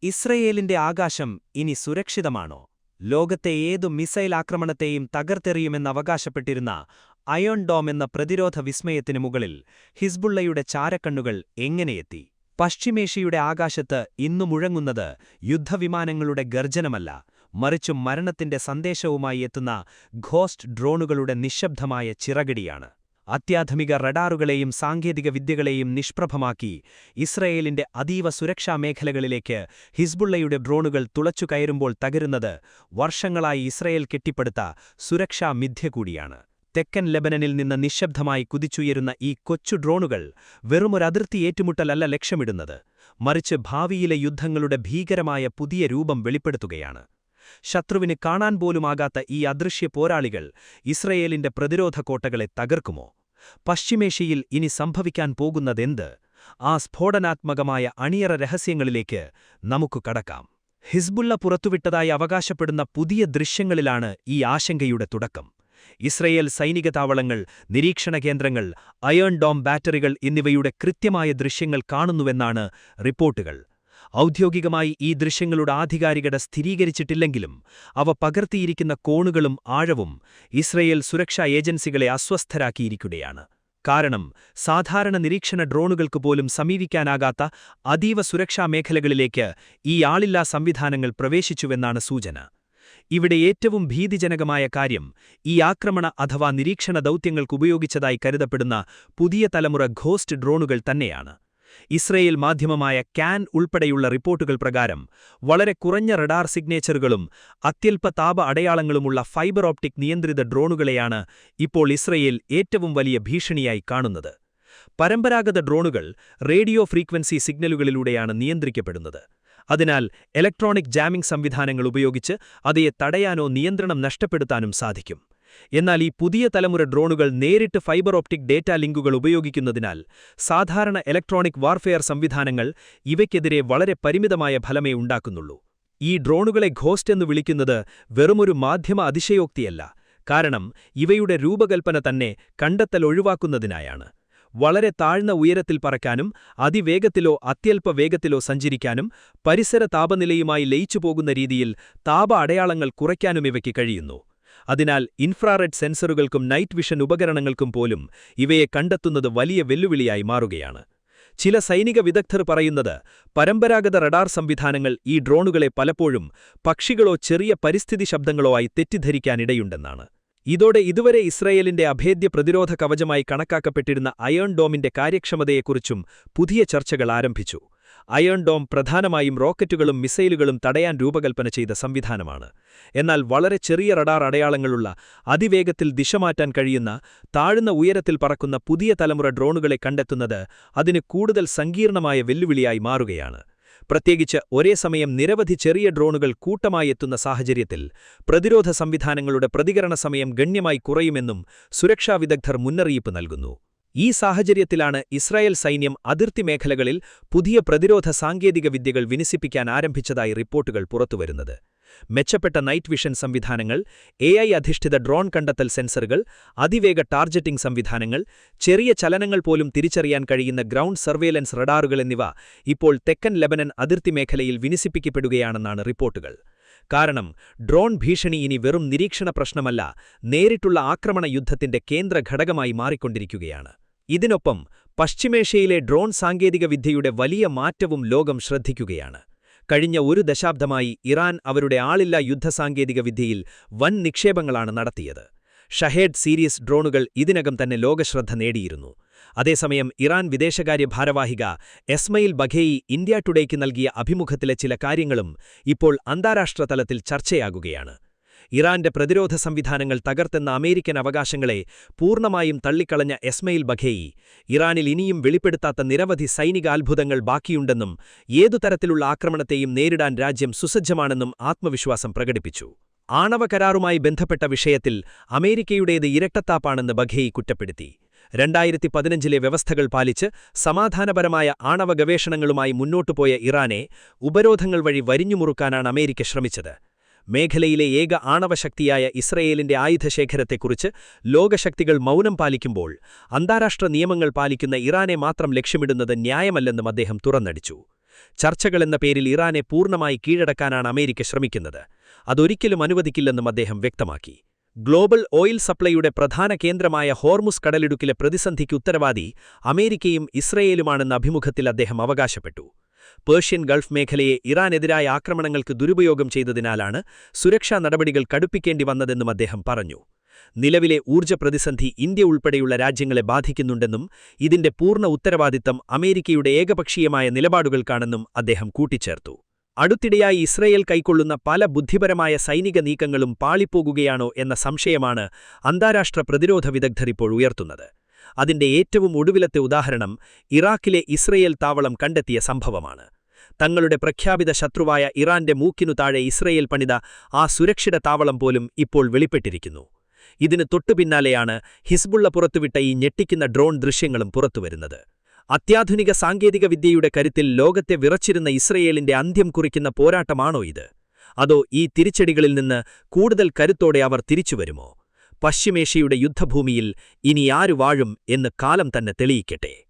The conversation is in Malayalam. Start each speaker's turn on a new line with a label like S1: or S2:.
S1: ഇസ്രയേലിന്റെ ആകാശം ഇനി സുരക്ഷിതമാണോ? ലോകത്തെ ഏതു മിസൈൽ ആക്രമണത്തെയും തകർത്തെറിയുമെന്നവകാശപ്പെട്ടിരുന്ന അയോൺ ഡോം എന്ന പ്രതിരോധ വിസ്മയത്തിനു മുകളിൽ ഹിസ്ബുള്ളയുടെ ചാരക്കണ്ണുകൾ എങ്ങനെയെത്തി? പശ്ചിമേഷ്യയുടെ ആകാശത്ത് ഇന്നു മുഴങ്ങുന്നത് യുദ്ധവിമാനങ്ങളുടെ ഗർജനമല്ല, മറിച്ചും മരണത്തിന്റെ സന്ദേശവുമായി എത്തുന്ന ഘോസ്റ്റ് ഡ്രോണുകളുടെ നിശ്ശബ്ദമായ ചിറകടിയാണ്. അത്യാധുനിക റഡാറുകളെയും സാങ്കേതിക വിദ്യകളെയും നിഷ്പ്രഭമാക്കി ഇസ്രയേലിന്റെ അതീവ സുരക്ഷാ മേഖലകളിലേക്ക് ഹിസ്ബുള്ളയുടെ ഡ്രോണുകൾ തുളച്ചുകയറുമ്പോൾ തകരുന്നത് വർഷങ്ങളായി ഇസ്രയേൽ കെട്ടിപ്പടുത്ത സുരക്ഷാ മിഥ്യ കൂടിയാണ്. തെക്കൻ ലെബനനിൽ നിന്ന് നിശ്ശബ്ദമായി കുതിച്ചുയരുന്ന ഈ കൊച്ചു ഡ്രോണുകൾ വെറുമൊരതിർത്തി ഏറ്റുമുട്ടലല്ല ലക്ഷ്യമിടുന്നത്, മറിച്ച് ഭാവിയിലെ യുദ്ധങ്ങളുടെ ഭീകരമായ പുതിയ രൂപം വെളിപ്പെടുത്തുകയാണ്. ശത്രുവിന് കാണാൻ പോലുമാകാത്ത ഈ അദൃശ്യ പോരാളികൾ ഇസ്രയേലിന്റെ പ്രതിരോധ കോട്ടകളെ തകർക്കുമോ? പശ്ചിമേഷ്യയിൽ ഇനി സംഭവിക്കാൻ പോകുന്നതെന്ത്? ആ സ്ഫോടനാത്മകമായ അണിയറ രഹസ്യങ്ങളിലേക്ക് നമുക്ക് കടക്കാം. ഹിസ്ബുള്ള പുറത്തുവിട്ടതായി അവകാശപ്പെടുന്ന പുതിയ ദൃശ്യങ്ങളിലാണ് ഈ ആശങ്കയുടെ തുടക്കം. ഇസ്രയേൽ സൈനിക താവളങ്ങൾ, നിരീക്ഷണ കേന്ദ്രങ്ങൾ, അയേൺ ഡോം ബാറ്ററികൾ എന്നിവയുടെ കൃത്യമായ ദൃശ്യങ്ങൾ കാണുന്നുവെന്നാണ് റിപ്പോർട്ടുകൾ. ഔദ്യോഗികമായി ഈ ദൃശ്യങ്ങളുടെ ആധികാരികത സ്ഥിരീകരിച്ചിട്ടില്ലെങ്കിലും അവ പകർത്തിയിരിക്കുന്ന കോണുകളും ആഴവും ഇസ്രയേൽ സുരക്ഷാ ഏജൻസികളെ അസ്വസ്ഥരാക്കിയിരിക്കുകയാണ്. കാരണം സാധാരണ നിരീക്ഷണ ഡ്രോണുകൾക്ക് പോലും സമീപിക്കാനാകാത്ത അതീവ സുരക്ഷാ മേഖലകളിലേക്ക് ഈ ആളില്ലാ സംവിധാനങ്ങൾ പ്രവേശിച്ചുവെന്നാണ് സൂചന. ഇവിടെ ഏറ്റവും ഭീതിജനകമായ കാര്യം ഈ ആക്രമണ അഥവാ നിരീക്ഷണ ദൗത്യങ്ങൾക്കുപയോഗിച്ചതായി കരുതപ്പെടുന്ന പുതിയ തലമുറ ഘോസ്റ്റ് ഡ്രോണുകൾ തന്നെയാണ്. ഇസ്രയേൽ മാധ്യമമായ കാൻ ഉൾപ്പെടെയുള്ള റിപ്പോർട്ടുകൾ പ്രകാരം വളരെ കുറഞ്ഞ റഡാർ സിഗ്നേച്ചറുകളും അത്യൽപ താപ അടയാളങ്ങളുമുള്ള ഫൈബർ ഓപ്റ്റിക് നിയന്ത്രിത ഡ്രോണുകളെയാണ് ഇപ്പോൾ ഇസ്രയേൽ ഏറ്റവും വലിയ ഭീഷണിയായി കാണുന്നത്. പരമ്പരാഗത ഡ്രോണുകൾ റേഡിയോ ഫ്രീക്വൻസി സിഗ്നലുകളിലൂടെയാണ് നിയന്ത്രിക്കപ്പെടുന്നത്. അതിനാൽ ഇലക്ട്രോണിക് ജാമിംഗ് സംവിധാനങ്ങൾ ഉപയോഗിച്ച് അവയെ തടയാനോ നിയന്ത്രണം നഷ്ടപ്പെടുത്താനും സാധിക്കും. എന്നാൽ ഈ പുതിയ തലമുറ ഡ്രോണുകൾ നേരിട്ട് ഫൈബർ ഓപ്റ്റിക് ഡേറ്റ ലിങ്കുകൾ ഉപയോഗിക്കുന്നതിനാൽ സാധാരണ ഇലക്ട്രോണിക് വാർഫെയർ സംവിധാനങ്ങൾ ഇവയ്ക്കെതിരെ വളരെ പരിമിതമായ ഫലമേ ഉണ്ടാക്കുന്നുള്ളൂ. ഈ ഡ്രോണുകളെ ഘോസ്റ്റ് എന്ന് വിളിക്കുന്നത് വെറുമൊരു മാധ്യമ അതിശയോക്തിയല്ല, കാരണം ഇവയുടെ രൂപകൽപ്പന തന്നെ കണ്ടെത്തൽ ഒഴിവാക്കുന്നതിനായാണ്. വളരെ താഴ്ന്ന ഉയരത്തിൽ പറക്കാനും അതിവേഗത്തിലോ അത്യൽപ വേഗത്തിലോ സഞ്ചരിക്കാനും പരിസര താപനിലയുമായി ലയിച്ചുപോകുന്ന രീതിയിൽ താപ അടയാളങ്ങൾ കുറയ്ക്കാനും ഇവയ്ക്ക് കഴിയുന്നു. അതിനാൽ ഇൻഫ്രാറെഡ് സെൻസറുകൾക്കും നൈറ്റ് വിഷൻ ഉപകരണങ്ങൾക്കും പോലും ഇവയെ കണ്ടെത്തുന്നത് വലിയ വെല്ലുവിളിയായി മാറുകയാണ്. ചില സൈനിക വിദഗ്ധർ പറയുന്നത് പരമ്പരാഗത റഡാർ സംവിധാനങ്ങൾ ഈ ഡ്രോണുകളെ പലപ്പോഴും പക്ഷികളോ ചെറിയ പരിസ്ഥിതി ശബ്ദങ്ങളോ ആയി തെറ്റിദ്ധരിക്കാനിടയുണ്ടെന്നാണ്. ഇതോടെ ഇതുവരെ ഇസ്രയേലിന്റെ അഭേദ്യ പ്രതിരോധ കവചമായി കണക്കാക്കപ്പെട്ടിരുന്ന അയേൺ ഡോമിന്റെ കാര്യക്ഷമതയെക്കുറിച്ചും പുതിയ ചർച്ചകൾ ആരംഭിച്ചു. അയേൺ ഡോം പ്രധാനമായും റോക്കറ്റുകളും മിസൈലുകളും തടയാൻ രൂപകൽപ്പന ചെയ്ത സംവിധാനമാണ്. എന്നാൽ വളരെ ചെറിയ റഡാർ അടയാളങ്ങളുള്ള അതിവേഗത്തിൽ ദിശമാറ്റാൻ കഴിയുന്ന താഴ്ന്ന ഉയരത്തിൽ പറക്കുന്ന പുതിയ തലമുറ ഡ്രോണുകളെ കണ്ടെത്തുന്നത് അതിന് കൂടുതൽ സങ്കീർണമായ വെല്ലുവിളിയായി മാറുകയാണ്. പ്രത്യേകിച്ച് ഒരേ സമയം നിരവധി ചെറിയ ഡ്രോണുകൾ കൂട്ടമായി എത്തുന്ന സാഹചര്യത്തിൽ പ്രതിരോധ സംവിധാനങ്ങളുടെ പ്രതികരണ സമയം ഗണ്യമായി കുറയുമെന്നും സുരക്ഷാ വിദഗ്ധർ മുന്നറിയിപ്പ് നൽകുന്നു. ഈ സാഹചര്യത്തിലാണ് ഇസ്രായേൽ സൈന്യം അതിർത്തി മേഖലകളിൽ പുതിയ പ്രതിരോധ സാങ്കേതിക വിദ്യകൾ വിന്യസിപ്പിക്കാൻ ആരംഭിച്ചതായി റിപ്പോർട്ടുകൾ പുറത്തുവരുന്നത്. മെച്ചപ്പെട്ട നൈറ്റ് വിഷൻ സംവിധാനങ്ങൾ, AI അധിഷ്ഠിത ഡ്രോൺ കണ്ടെത്തൽ സെൻസറുകൾ, അതിവേഗ ടാർജറ്റിംഗ് സംവിധാനങ്ങൾ, ചെറിയ ചലനങ്ങൾ പോലും തിരിച്ചറിയാൻ കഴിയുന്ന ഗ്രൗണ്ട് സർവേലൻസ് റഡാറുകൾ എന്നിവ ഇപ്പോൾ തെക്കൻ ലെബനൻ അതിർത്തി മേഖലയിൽ വിന്യസിപ്പിക്കപ്പെടുകയാണെന്നാണ് റിപ്പോർട്ടുകൾ. കാരണം ഡ്രോൺ ഭീഷണി ഇനി വെറും നിരീക്ഷണ പ്രശ്നമല്ല, നേരിട്ടുള്ള ആക്രമണ യുദ്ധത്തിന്റെ കേന്ദ്ര ഘടകമായി മാറിക്കൊണ്ടിരിക്കുകയാണ്. ഇതിനൊപ്പം പശ്ചിമേഷ്യയിലെ ഡ്രോൺ സാങ്കേതികവിദ്യയുടെ വലിയ മാറ്റവും ലോകം ശ്രദ്ധിക്കുകയാണ്. കഴിഞ്ഞ ഒരു ദശാബ്ദമായി ഇറാൻ അവരുടെ ആളില്ലാ യുദ്ധസാങ്കേതികവിദ്യയിൽ വൻ നിക്ഷേപങ്ങളാണ് നടത്തിയത്. ഷഹേഡ് സീരീസ് ഡ്രോണുകൾ ഇതിനകം തന്നെ ലോകശ്രദ്ധ നേടിയിരുന്നു. അതേസമയം ഇറാൻ വിദേശകാര്യ ഭാരവാഹിക എസ്മയിൽ ബഘേയി ഇന്ത്യ ടുഡേയ്ക്ക് നൽകിയ അഭിമുഖത്തിലെ ചില കാര്യങ്ങളും ഇപ്പോൾ അന്താരാഷ്ട്ര തലത്തിൽ ചർച്ചയാകുകയാണ്. ഇറാന്റെ പ്രതിരോധ സംവിധാനങ്ങൾ തകർത്തെന്ന അമേരിക്കൻ അവകാശങ്ങളെ പൂർണ്ണമായും തള്ളിക്കളഞ്ഞ എസ്മയിൽ ബഘേയി ഇറാനിൽ ഇനിയും വെളിപ്പെടുത്താത്ത നിരവധി സൈനിക അത്ഭുതങ്ങൾ ബാക്കിയുണ്ടെന്നും ഏതുതരത്തിലുള്ള ആക്രമണത്തെയും നേരിടാൻ രാജ്യം സുസജ്ജമാണെന്നും ആത്മവിശ്വാസം പ്രകടിപ്പിച്ചു. ആണവ കരാറുമായി ബന്ധപ്പെട്ട വിഷയത്തിൽ അമേരിക്കയുടേത് ഇരട്ടത്താപ്പാണെന്ന് ബഘേയി കുറ്റപ്പെടുത്തി. 2015 വ്യവസ്ഥകൾ പാലിച്ച് സമാധാനപരമായ ആണവ ഗവേഷണങ്ങളുമായി മുന്നോട്ടുപോയ ഇറാനെ ഉപരോധങ്ങൾ വഴി വരിഞ്ഞുമുറുക്കാനാണ് അമേരിക്ക ശ്രമിച്ചത്. മേഖലയിലെ ഏക ആണവശക്തിയായ ഇസ്രയേലിന്റെ ആയുധശേഖരത്തെക്കുറിച്ച് ലോകശക്തികൾ മൗനം പാലിക്കുമ്പോൾ അന്താരാഷ്ട്ര നിയമങ്ങൾ പാലിക്കുന്ന ഇറാനെ മാത്രം ലക്ഷ്യമിടുന്നത് ന്യായമല്ലെന്നും അദ്ദേഹം തുറന്നടിച്ചു.
S2: ചർച്ചകളെന്ന പേരിൽ ഇറാനെ പൂർണ്ണമായി കീഴടക്കാനാണ് അമേരിക്ക ശ്രമിക്കുന്നത്. അതൊരിക്കലും അനുവദിക്കില്ലെന്നും അദ്ദേഹം വ്യക്തമാക്കി. ഗ്ലോബൽ ഓയിൽ സപ്ലൈയുടെ പ്രധാന കേന്ദ്രമായ ഹോർമുസ് കടലിടുക്കിലെ പ്രതിസന്ധിക്ക് ഉത്തരവാദി അമേരിക്കയും ഇസ്രയേലുമാണെന്ന അഭിമുഖത്തിൽ അദ്ദേഹം അവകാശപ്പെട്ടു. പേർഷ്യൻ ഗൾഫ് മേഖലയെ ഇറാനെതിരായ ആക്രമണങ്ങൾക്ക് ദുരുപയോഗം ചെയ്തതിനാലാണ് സുരക്ഷാ നടപടികൾ കടുപ്പിക്കേണ്ടി വന്നതെന്നും അദ്ദേഹം പറഞ്ഞു. നിലവിലെ ഊർജ്ജ പ്രതിസന്ധി ഇന്ത്യ ഉൾപ്പെടെയുള്ള രാജ്യങ്ങളെ ബാധിക്കുന്നുണ്ടെന്നും ഇതിന്റെ പൂർണ്ണ ഉത്തരവാദിത്തം അമേരിക്കയുടെ ഏകപക്ഷീയമായ നിലപാടുകൾക്കാണെന്നും അദ്ദേഹം കൂട്ടിച്ചേർത്തു. അടുത്തിടെയായി ഇസ്രയേൽ കൈക്കൊള്ളുന്ന പല ബുദ്ധിപരമായ സൈനിക നീക്കങ്ങളും പാളിപ്പോകുകയാണോ എന്ന സംശയമാണ് അന്താരാഷ്ട്ര പ്രതിരോധ വിദഗ്ധർ ഇപ്പോൾ ഉയർത്തുന്നത്. അതിന്റെ ഏറ്റവും ഒടുവിലത്തെ ഉദാഹരണം ഇറാഖിലെ ഇസ്രയേൽ താവളം കണ്ടെത്തിയ സംഭവമാണ്. തങ്ങളുടെ പ്രഖ്യാപിത ശത്രുവായ ഇറാന്റെ മൂക്കിനു താഴെ ഇസ്രയേൽ പണിത ആ സുരക്ഷിത താവളം പോലും ഇപ്പോൾ വെളിപ്പെട്ടിരിക്കുന്നു. ഇതിന് തൊട്ടുപിന്നാലെയാണ് ഹിസ്ബുള്ള പുറത്തുവിട്ട ഈ ഞെട്ടിക്കുന്ന ഡ്രോൺ ദൃശ്യങ്ങളും പുറത്തുവരുന്നത്. അത്യാധുനിക സാങ്കേതിക വിദ്യയുടെ കരുത്തിൽ ലോകത്തെ വിറച്ചിരുന്ന ഇസ്രയേലിന്റെ അന്ത്യം കുറിക്കുന്ന പോരാട്ടമാണോ ഇത്? അതോ ഈ തിരിച്ചടികളിൽ നിന്ന് കൂടുതൽ കരുത്തോടെ അവർ തിരിച്ചുവരുമോ? പശ്ചിമേഷ്യയുടെ യുദ്ധഭൂമിയിൽ ഇനി ആരു വാഴും എന്ന് കാലം തന്നെ തെളിയിക്കട്ടെ.